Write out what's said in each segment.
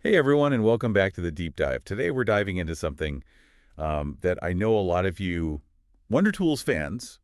Hey everyone, and welcome back to the deep dive. Today we're diving into something that I know a lot of you Wonder Tools fans,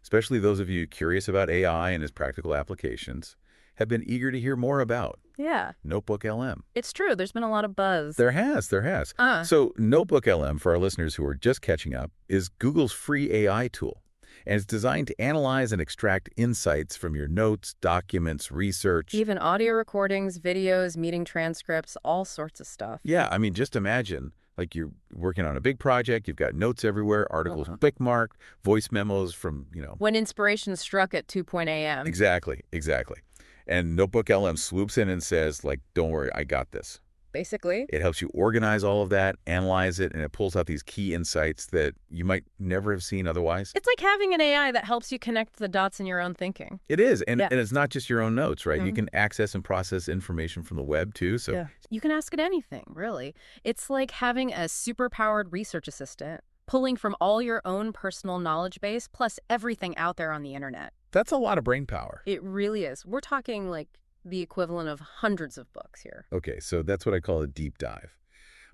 especially those of you curious about AI and its practical applications, have been eager to hear more about. Yeah, NotebookLM. it's true. There's been a lot of buzz. There has. So NotebookLM, for our listeners who are just catching up, is Google's free AI tool. And it's designed to analyze and extract insights from your notes, documents, research. Even audio recordings, videos, meeting transcripts, all sorts of stuff. Yeah, I mean, just imagine, like you're working on a big project, you've got notes everywhere, articles bookmarked, voice memos from. When inspiration struck at 2 a.m. Exactly. And NotebookLM swoops in and says, like, don't worry, I got this. Basically. It helps you organize all of that, analyze it, and it pulls out these key insights that you might never have seen otherwise. It's like having an AI that helps you connect the dots in your own thinking. It is, and Yeah. it's not just your own notes, right? You Mhm. can access and process information from the web, too. So Yeah. You can ask it anything, really. It's like having a super-powered research assistant, pulling from all your own personal knowledge base, plus everything out there on the internet. that's a lot of brain power. It really is. We're talking like the equivalent of hundreds of books here. Okay, so that's what I call a deep dive.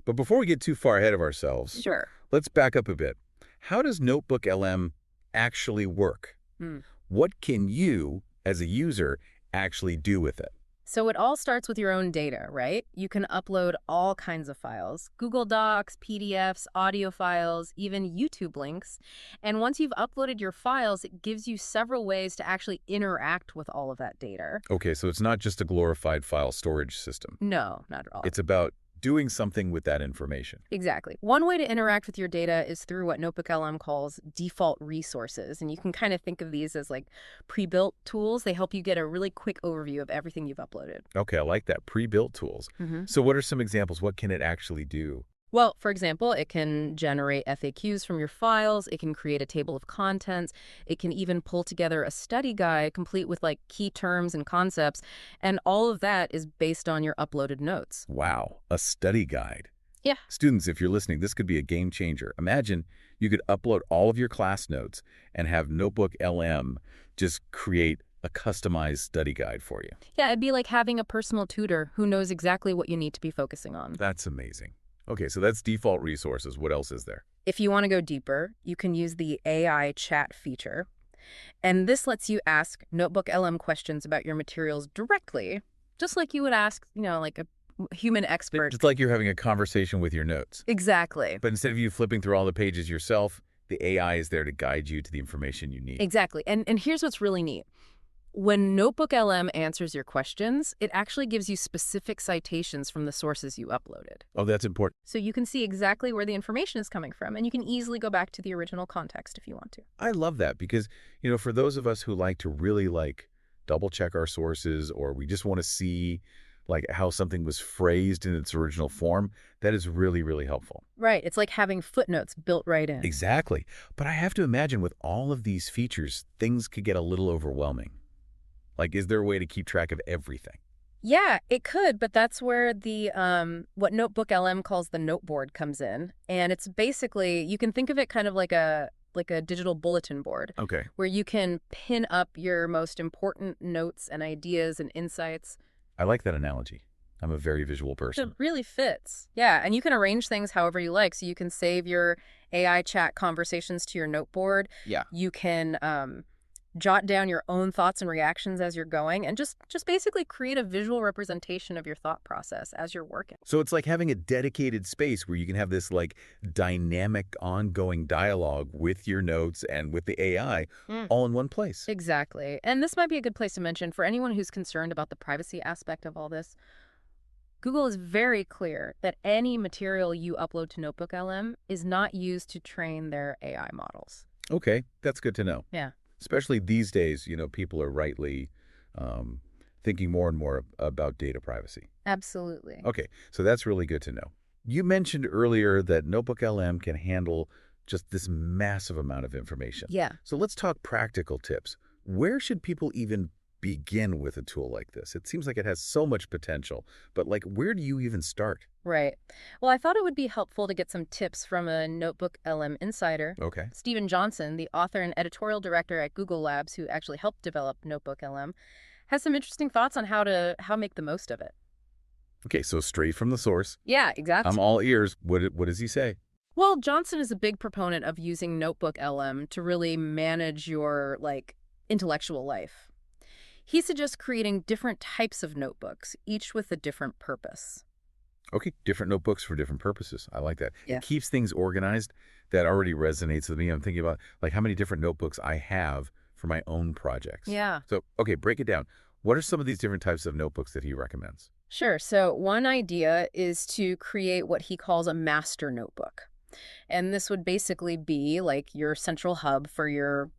But before we get too far ahead of ourselves, Sure. let's back up a bit. How does NotebookLM actually work? Hmm. What can you, as a user, actually do with it? So it all starts with your own data, right? You can upload all kinds of files, Google Docs, PDFs, audio files, even YouTube links. And once you've uploaded your files, it gives you several ways to actually interact with all of that data. Okay, so it's not just a glorified file storage system. No, not at all. It's about doing something with that information. Exactly. One way to interact with your data is through what NotebookLM calls default resources. And you can kind of think of these as like pre-built tools. They help you get a really quick overview of everything you've uploaded. Okay, I like that. Pre-built tools. So what are some examples? What can it actually do? Well, for example, it can generate FAQs from your files, it can create a table of contents, it can even pull together a study guide complete with like key terms and concepts, and all of that is based on your uploaded notes. Wow, a study guide. Yeah. Students, if you're listening, this could be a game changer. Imagine you could upload all of your class notes and have NotebookLM just create a customized study guide for you. Yeah, it'd be like having a personal tutor who knows exactly what you need to be focusing on. That's amazing. Okay, so that's default resources. What else is there? If you want to go deeper, you can use the AI chat feature. And this lets you ask NotebookLM questions about your materials directly, just like you would ask, like a human expert. It's like you're having a conversation with your notes. Exactly. But instead of you flipping through all the pages yourself, the AI is there to guide you to the information you need. Exactly. And here's what's really neat. When NotebookLM answers your questions, it actually gives you specific citations from the sources you uploaded. Oh, that's important. So you can see exactly where the information is coming from, and you can easily go back to the original context if you want to. I love that because, for those of us who like to really double check our sources, or we just want to see how something was phrased in its original form, that is really, really helpful. Right. It's like having footnotes built right in. Exactly. But I have to imagine with all of these features, things could get a little overwhelming. Is there a way to keep track of everything? Yeah, it could, but that's where the what NotebookLM calls the note board comes in. And it's basically, you can think of it kind of like a digital bulletin board. Okay. Where you can pin up your most important notes and ideas and insights. I like that analogy. I'm a very visual person. It really fits. Yeah, and you can arrange things however you like. So you can save your AI chat conversations to your note board. Yeah. You can jot down your own thoughts and reactions as you're going, and just basically create a visual representation of your thought process as you're working. So it's like having a dedicated space where you can have this dynamic ongoing dialogue with your notes and with the AI all in one place. Exactly. And this might be a good place to mention for anyone who's concerned about the privacy aspect of all this. Google is very clear that any material you upload to NotebookLM is not used to train their AI models. Okay, that's good to know. Yeah. Especially these days, people are rightly thinking more and more about data privacy. Absolutely. Okay, so that's really good to know. You mentioned earlier that NotebookLM can handle just this massive amount of information. Yeah. So let's talk practical tips. Where should people even begin with a tool like this? It seems like it has so much potential, but where do you even start? Right. Well, I thought it would be helpful to get some tips from a NotebookLM insider. Okay. Stephen Johnson, the author and editorial director at Google Labs, who actually helped develop NotebookLM, has some interesting thoughts on how make the most of it. Okay, so straight from the source. Yeah, I'm exactly. all ears. What does he say? Well, Johnson is a big proponent of using NotebookLM to really manage your, intellectual life. He suggests creating different types of notebooks, each with a different purpose. Okay, different notebooks for different purposes. I like that. Yeah. It keeps things organized. That already resonates with me. I'm thinking about like how many different notebooks I have for my own projects. Yeah. So, okay, break it down. What are some of these different types of notebooks that he recommends? Sure. So, one idea is to create what he calls a master notebook. And this would basically be like your central hub for your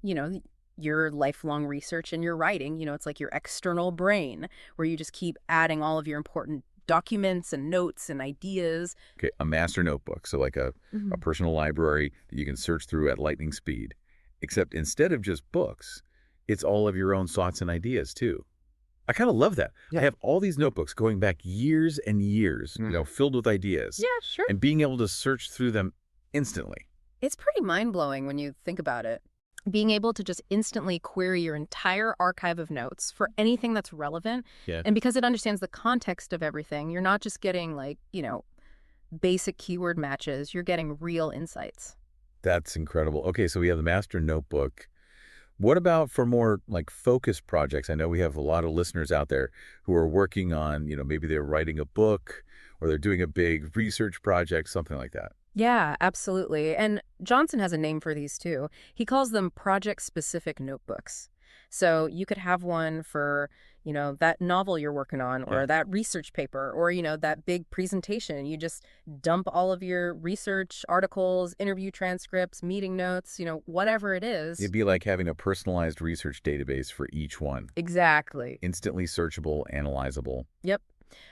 lifelong research and your writing. It's like your external brain where you just keep adding all of your important documents and notes and ideas. Okay, a master notebook. So like a Mhm. personal library that you can search through at lightning speed. Except instead of just books, it's all of your own thoughts and ideas too. I kind of love that. I Yeah. have all these notebooks going back years and years, filled with ideas, Yeah, sure. and being able to search through them instantly. It's pretty mind-blowing when you think about it. Being able to just instantly query your entire archive of notes for anything that's relevant. Yeah. And because it understands the context of everything, you're not just getting basic keyword matches, you're getting real insights. That's incredible. Okay, so we have the master notebook. What about for more like focused projects? I know we have a lot of listeners out there who are working on, maybe they're writing a book or they're doing a big research project, something like that. Yeah, absolutely. And Johnson has a name for these too. He calls them project-specific notebooks. So you could have one for, that novel you're working on Yeah. or that research paper or, that big presentation. You just dump all of your research articles, interview transcripts, meeting notes, whatever it is. It'd be like having a personalized research database for each one, Exactly. instantly searchable, analyzable. Yep.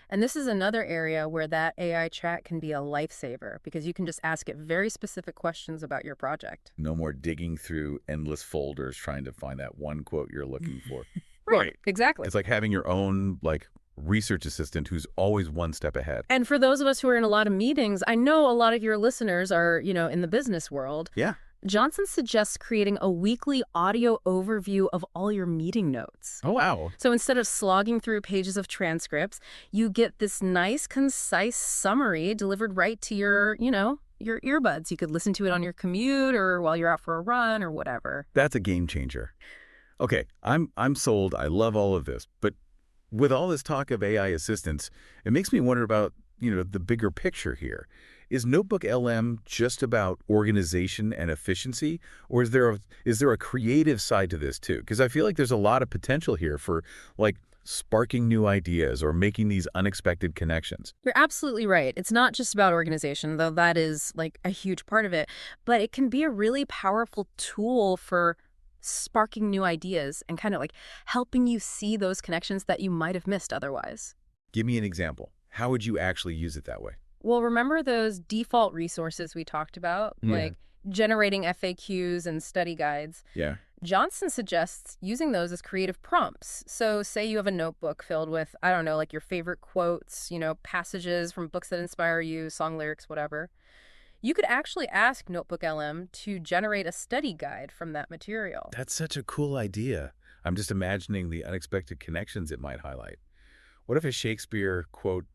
And this is another area where that AI chat can be a lifesaver because you can just ask it very specific questions about your project. No more digging through endless folders trying to find that one quote you're looking for. Right. Exactly. It's like having your own like research assistant who's always one step ahead. And for those of us who are in a lot of meetings, I know a lot of your listeners are, in the business world. Yeah. Johnson suggests creating a weekly audio overview of all your meeting notes. Oh, wow. So instead of slogging through pages of transcripts, you get this nice, concise summary delivered right to your earbuds. You could listen to it on your commute or while you're out for a run or whatever. That's a game changer. Okay, I'm sold. I love all of this. But with all this talk of AI assistance, it makes me wonder about, the bigger picture here. Is Notebook LM just about organization and efficiency, or is there a creative side to this too? Because I feel like there's a lot of potential here for like sparking new ideas or making these unexpected connections. You're absolutely right. It's not just about organization, though that is like a huge part of it, but it can be a really powerful tool for sparking new ideas and kind of like helping you see those connections that you might have missed otherwise. Give me an example. How would you actually use it that way? Well, remember those default resources we talked about, Yeah. like generating FAQs and study guides? Yeah. Johnson suggests using those as creative prompts. So say you have a notebook filled with, I don't know, like your favorite quotes, passages from books that inspire you, song lyrics, whatever. You could actually ask NotebookLM to generate a study guide from that material. That's such a cool idea. I'm just imagining the unexpected connections it might highlight. What if a Shakespeare quote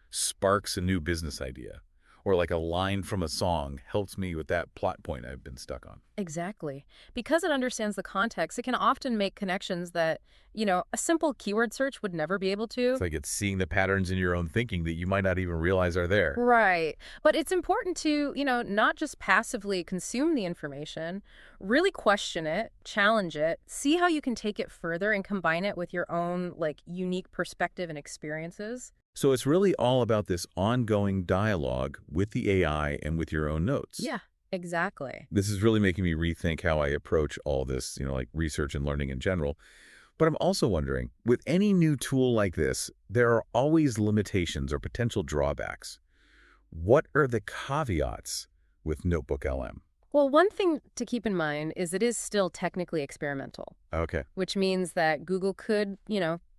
sparks a new business idea? Or like a line from a song helps me with that plot point I've been stuck on. Exactly. Because it understands the context, it can often make connections that, a simple keyword search would never be able to. It's like it's seeing the patterns in your own thinking that you might not even realize are there. Right. But it's important to, not just passively consume the information, really question it, challenge it, see how you can take it further and combine it with your own, unique perspective and experiences. So it's really all about this ongoing dialogue with the AI and with your own notes. Yeah, exactly. This is really making me rethink how I approach all this, like research and learning in general. But I'm also wondering, with any new tool like this, there are always limitations or potential drawbacks. What are the caveats with Notebook LM? Well, one thing to keep in mind is it is still technically experimental, Okay. which means that Google could,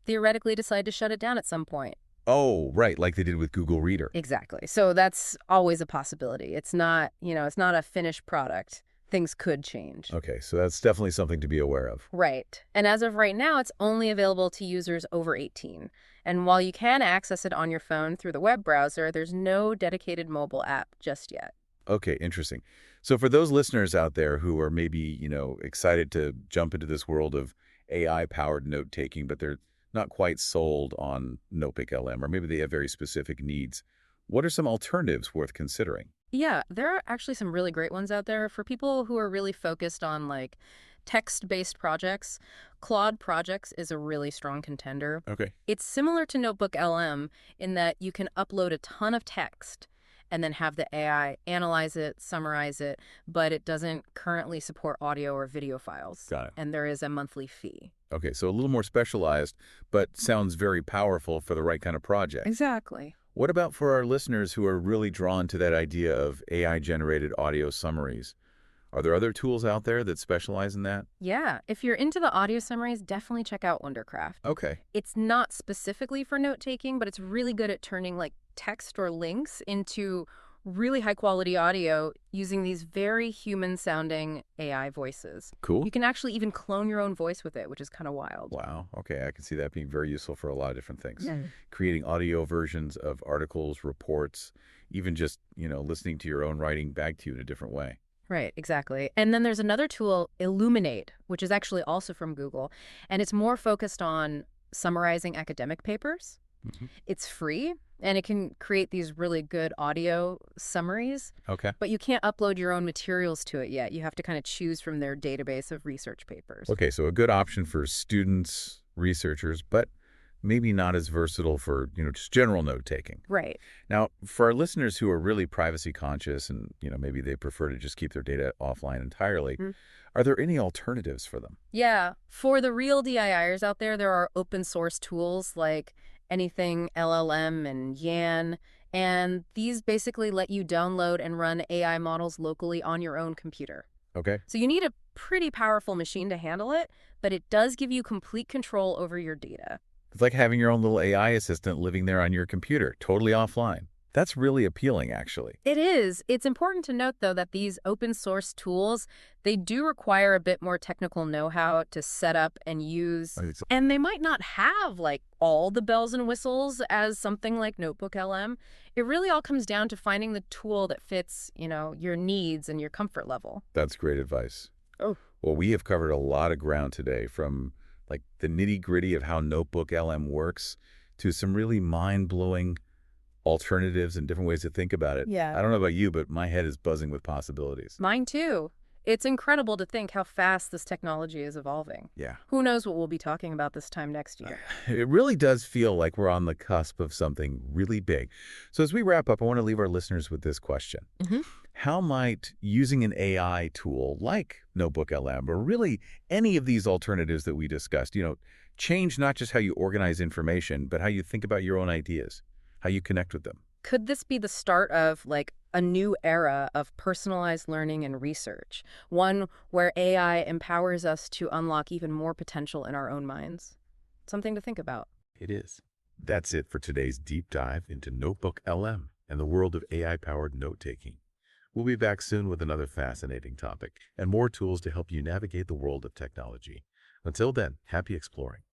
theoretically decide to shut it down at some point. Oh, right, like they did with Google Reader. Exactly. So that's always a possibility. It's not a finished product. things could change. Okay, so that's definitely something to be aware of. Right. And as of right now, it's only available to users over 18. And while you can access it on your phone through the web browser, there's no dedicated mobile app just yet. Okay, interesting. So for those listeners out there who are maybe, excited to jump into this world of AI-powered note-taking, but they're not quite sold on NotebookLM, or maybe they have very specific needs, what are some alternatives worth considering? Yeah, there are actually some really great ones out there for people who are really focused on like text-based projects. Claude Projects is a really strong contender. Okay. It's similar to NotebookLM in that you can upload a ton of text and then have the AI analyze it, summarize it, but it doesn't currently support audio or video files. Got it. And there is a monthly fee. Okay, so a little more specialized, but sounds very powerful for the right kind of project. Exactly. What about for our listeners who are really drawn to that idea of AI-generated audio summaries? Are there other tools out there that specialize in that? Yeah, if you're into the audio summaries, definitely check out Wondercraft. Okay. It's not specifically for note-taking, but it's really good at turning like text or links into really high-quality audio using these very human-sounding AI voices. Cool. You can actually even clone your own voice with it, which is kind of wild. Wow. Okay, I can see that being very useful for a lot of different things. Yeah. Creating audio versions of articles, reports, even just, listening to your own writing back to you in a different way. Right, exactly. And then there's another tool, Illuminate, which is actually also from Google, and it's more focused on summarizing academic papers. Mhm. It's free, and it can create these really good audio summaries, Okay. but you can't upload your own materials to it yet. You have to kind of choose from their database of research papers. Okay, so a good option for students, researchers, but maybe not as versatile for, just general note-taking. Right. Now, for our listeners who are really privacy conscious and, maybe they prefer to just keep their data offline entirely, are there any alternatives for them? Yeah. For the real DIYers out there, there are open source tools like Anything LLM and Yan, and these basically let you download and run AI models locally on your own computer. Okay. So you need a pretty powerful machine to handle it, but it does give you complete control over your data. It's like having your own little AI assistant living there on your computer, totally offline. That's really appealing, actually. It is. It's important to note, though, that these open source tools, they do require a bit more technical know-how to set up and use. And they might not have, like, all the bells and whistles as something like NotebookLM. It really all comes down to finding the tool that fits, your needs and your comfort level. That's great advice. Oh. Well, we have covered a lot of ground today, from like the nitty-gritty of how NotebookLM works to some really mind-blowing alternatives and different ways to think about it. Yeah. I don't know about you, but my head is buzzing with possibilities. Mine too. It's incredible to think how fast this technology is evolving. Yeah. Who knows what we'll be talking about this time next year. It really does feel like we're on the cusp of something really big. So as we wrap up, I want to leave our listeners with this question. How might using an AI tool like NotebookLM, or really any of these alternatives that we discussed, change not just how you organize information, but how you think about your own ideas, how you connect with them? Could this be the start of, like, a new era of personalized learning and research, one where AI empowers us to unlock even more potential in our own minds? Something to think about. It is. That's it for today's deep dive into NotebookLM and the world of AI-powered note-taking. We'll be back soon with another fascinating topic and more tools to help you navigate the world of technology. Until then, happy exploring.